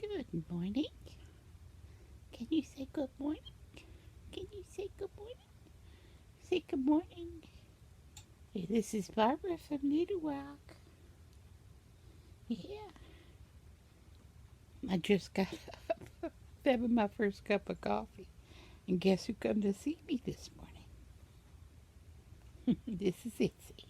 Good morning. Can you say good morning? Can you say good morning? Say good morning. Hey, this is Barbara from Little Rock. Yeah, I just got up having my first cup of coffee. And guess who come to see me this morning? This is Itsy.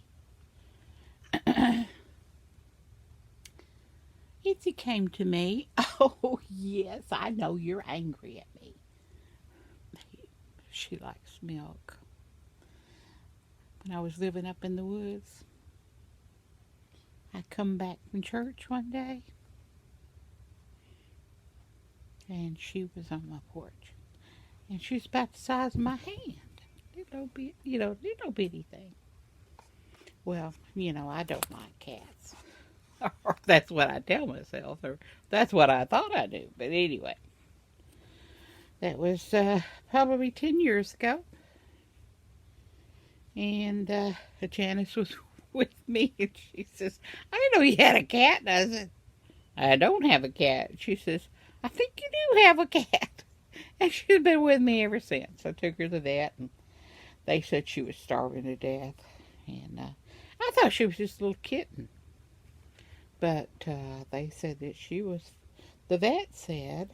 Itsy came to me. Oh, yes, I know you're angry at me. She likes milk. When I was living up in the woods, I come back from church one day, and she was on my porch. And she's about the size of my hand. Little bit, little bitty thing. Well, I don't like cats. Or that's what I tell myself, or that's what I thought I knew. But anyway, that was probably 10 years ago. And Janice was with me, and she says, I didn't know you had a cat. And I said, I don't have a cat. She says, I think you do have a cat. And she's been with me ever since. I took her to the vet, and they said she was starving to death. And I thought she was just a little kitten. But they said that the vet said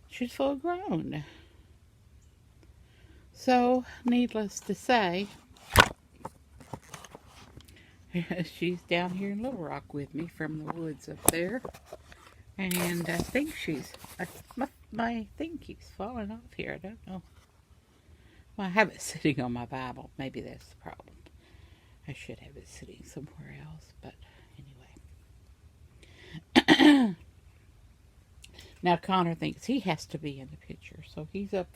she's full grown. So, needless to say, she's down here in Little Rock with me from the woods up there. And I think my thing keeps falling off here. I don't know. Well, I have it sitting on my Bible. Maybe that's the problem. I should have it sitting somewhere else, but anyway. Now Connor thinks he has to be in the picture, so he's up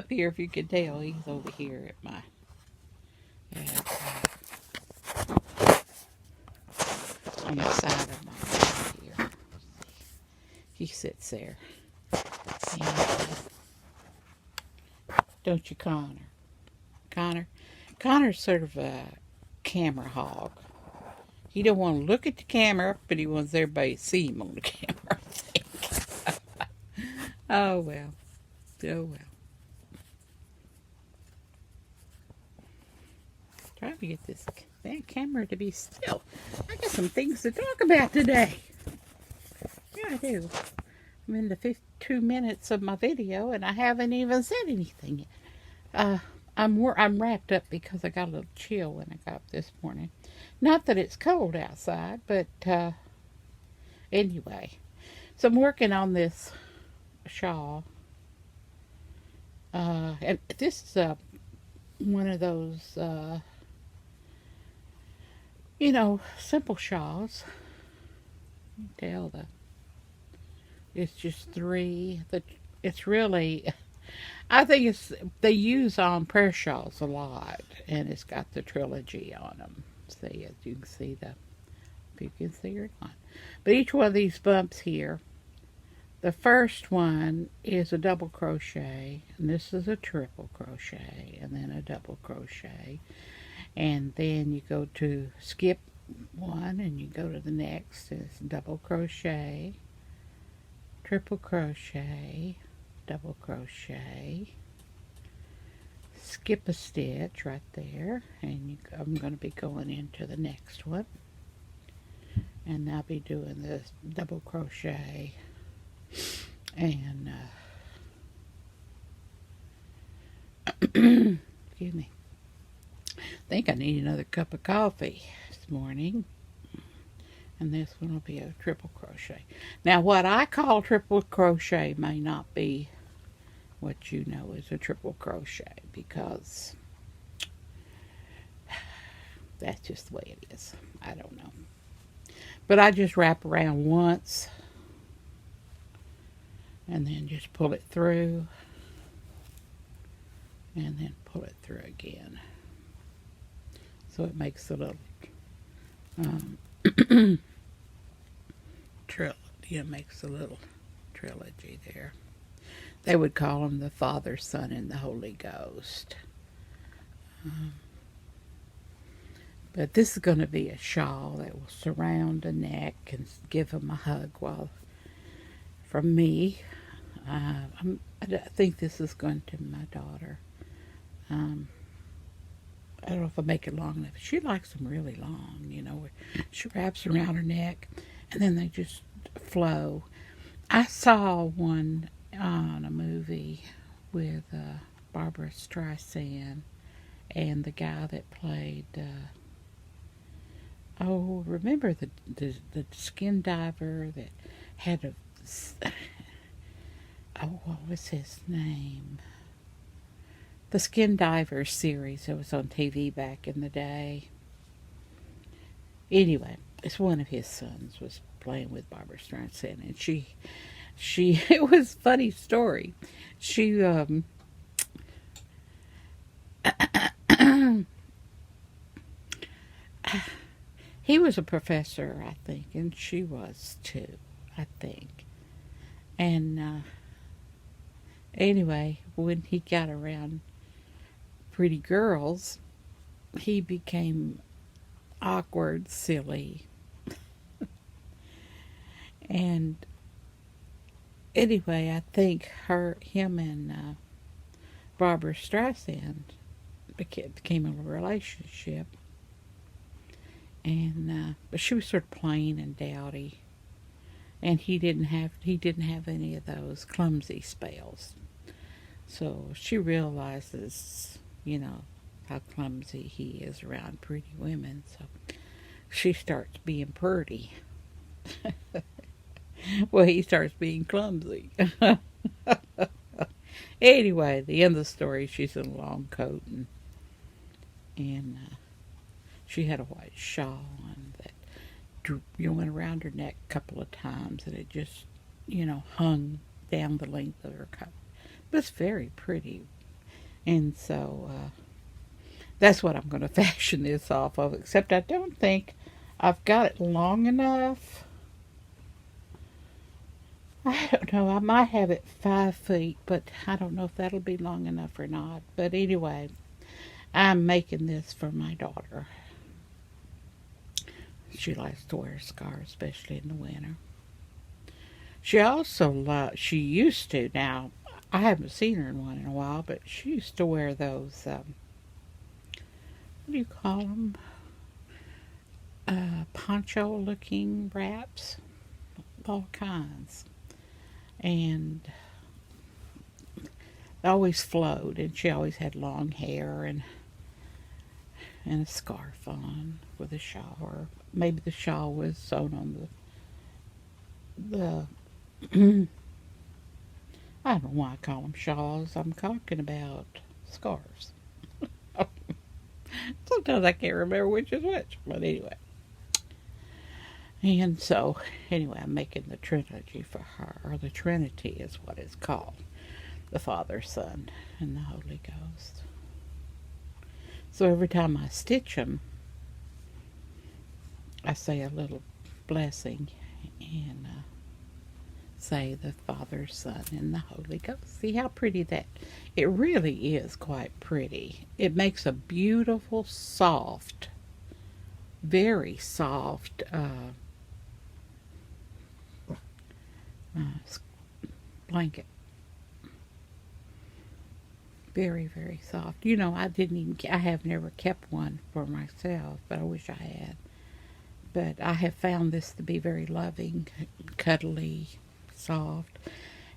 here. If you can tell, he's over here at my on the side of my bed here. He sits there. And, don't you, Connor? Connor's sort of a camera hog. He don't want to look at the camera, but he wants everybody to see him on the camera. I think. Oh well. Oh well. Trying to get this camera to be still. I got some things to talk about today. Yeah, I do. I'm in the 52 minutes of my video, and I haven't even said anything yet. I'm wrapped up because I got a little chill when I got up this morning. Not that it's cold outside, but anyway. So I'm working on this shawl. And this is one of those, simple shawls. You can tell it's just three. It's really, I think they use on prayer shawls a lot, and it's got the trilogy on them. See, as you can see if you can see or not. But each one of these bumps here, the first one is a double crochet, and this is a triple crochet, and then a double crochet, and then you go to skip one, and you go to the next. It's double crochet, triple crochet, double crochet, skip a stitch right there, and I'm going to be going into the next one, and I'll be doing this double crochet, and excuse me, I think I need another cup of coffee this morning. And this one will be a triple crochet. Now, what I call triple crochet may not be what you know is a triple crochet, because that's just the way it is. I don't know. But I just wrap around once and then just pull it through and then pull it through again. So it makes a little makes a little trilogy there. They would call them the Father, Son, and the Holy Ghost. But this is going to be a shawl that will surround a neck and give them a hug while from me. I think this is going to my daughter. Um, I don't know if I make it long enough. She likes them really long, where she wraps around her neck and then they just flow. I saw one on a movie with Barbara Streisand and the guy that played. Remember the skin diver that had a. What was his name? The Skin Diver series that was on TV back in the day. Anyway, it's one of his sons was playing with Barbara Streisand, and she, it was a funny story. She, he was a professor, I think, and she was too, I think. And anyway, when he got around pretty girls, he became awkward, silly. And anyway, I think him and Barbara Streisand became a relationship. And but she was sort of plain and dowdy, and he didn't have any of those clumsy spells. So she realizes, how clumsy he is around pretty women. So she starts being pretty. Well, he starts being clumsy. Anyway, the end of the story, she's in a long coat and she had a white shawl on that went around her neck a couple of times, and it just, hung down the length of her coat. But it's very pretty. And so that's what I'm going to fashion this off of, except I don't think I've got it long enough. I don't know. I might have it 5 feet, but I don't know if that'll be long enough or not. But anyway, I'm making this for my daughter. She likes to wear scarves, especially in the winter. She used to, now I haven't seen her in one in a while, but she used to wear those, what do you call them? Poncho looking wraps, all kinds. And they always flowed, and she always had long hair and a scarf on with a shawl, or maybe the shawl was sewn on the I don't know why I call them shawls. I'm talking about scarves. Sometimes I can't remember which is which, but anyway. And so, anyway, I'm making the Trinity for her, or the Trinity is what it's called. The Father, Son, and the Holy Ghost. So every time I stitch them, I say a little blessing and say the Father, Son, and the Holy Ghost. See how pretty that, it really is quite pretty. It makes a beautiful, soft, very soft blanket. Very, very soft. I have never kept one for myself, but I wish I had. But I have found this to be very loving, cuddly, soft.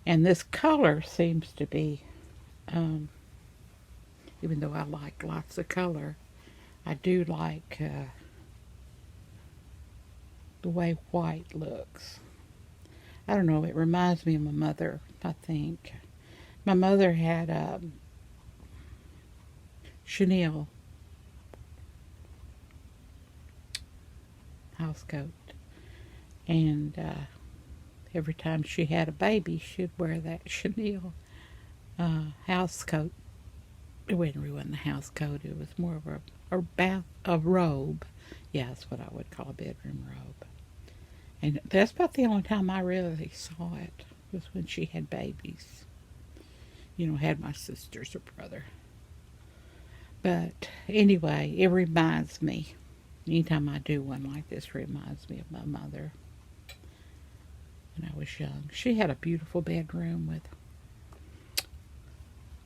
And this color seems to be, even though I like lots of color, I do like the way white looks. I don't know, it reminds me of my mother, I think. My mother had a chenille house coat, and every time she had a baby, she'd wear that chenille house coat. It wouldn't ruin the house coat. It was more of a robe. Yeah, that's what I would call a bedroom robe. And that's about the only time I really saw it, was when she had babies. Had my sisters or brother. But anyway, it reminds me. Anytime I do one like this, it reminds me of my mother. And I was young. She had a beautiful bedroom with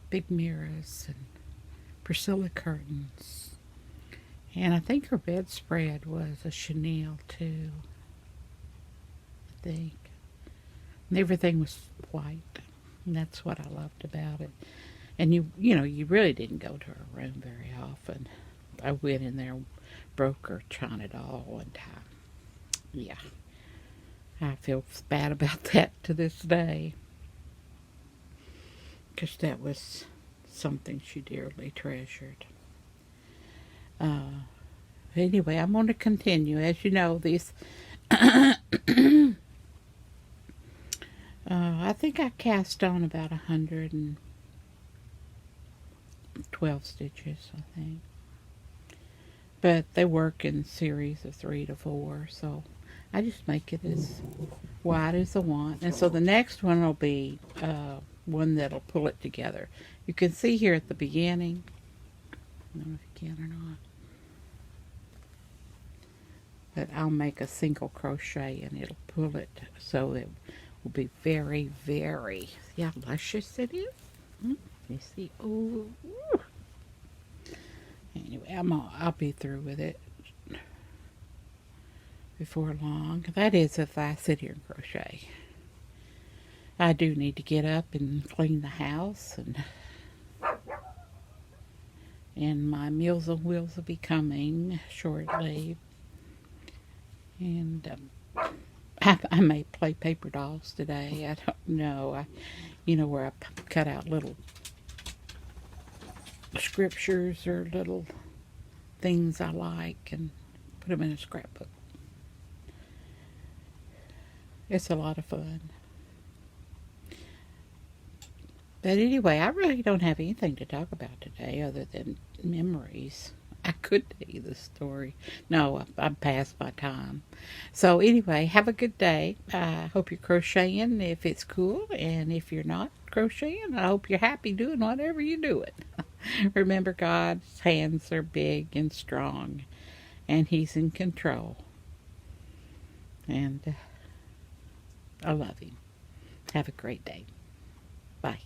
big mirrors and Priscilla curtains. And I think her bedspread was a chenille too. I think. And everything was white. And that's what I loved about it. And you know, you really didn't go to her room very often. I went in there and broke her china doll one time. Yeah. I feel bad about that to this day. Because that was something she dearly treasured. Anyway, I'm going to continue. As you know, these... I think I cast on about 112 stitches, I think. But they work in series of 3 to 4, so I just make it as wide as I want. And so the next one will be one that'll pull it together. You can see here at the beginning, I don't know if you can or not, but I'll make a single crochet and it'll pull it so it will be very, very, see how luscious it is? You see, oh. Anyway, I'll be through with it before long. That is if I sit here and crochet. I do need to get up and clean the house, and my Meals on Wheels will be coming shortly. And I may play paper dolls today. I don't know. You know, where I cut out little scriptures or little things I like and put them in a scrapbook. It's a lot of fun. But anyway, I really don't have anything to talk about today other than memories. I could tell you the story. No, I'm past my time. So anyway, have a good day. I hope you're crocheting if it's cool. And if you're not crocheting, I hope you're happy doing whatever you're doing. Remember, God's hands are big and strong. And He's in control. And I love Him. Have a great day. Bye.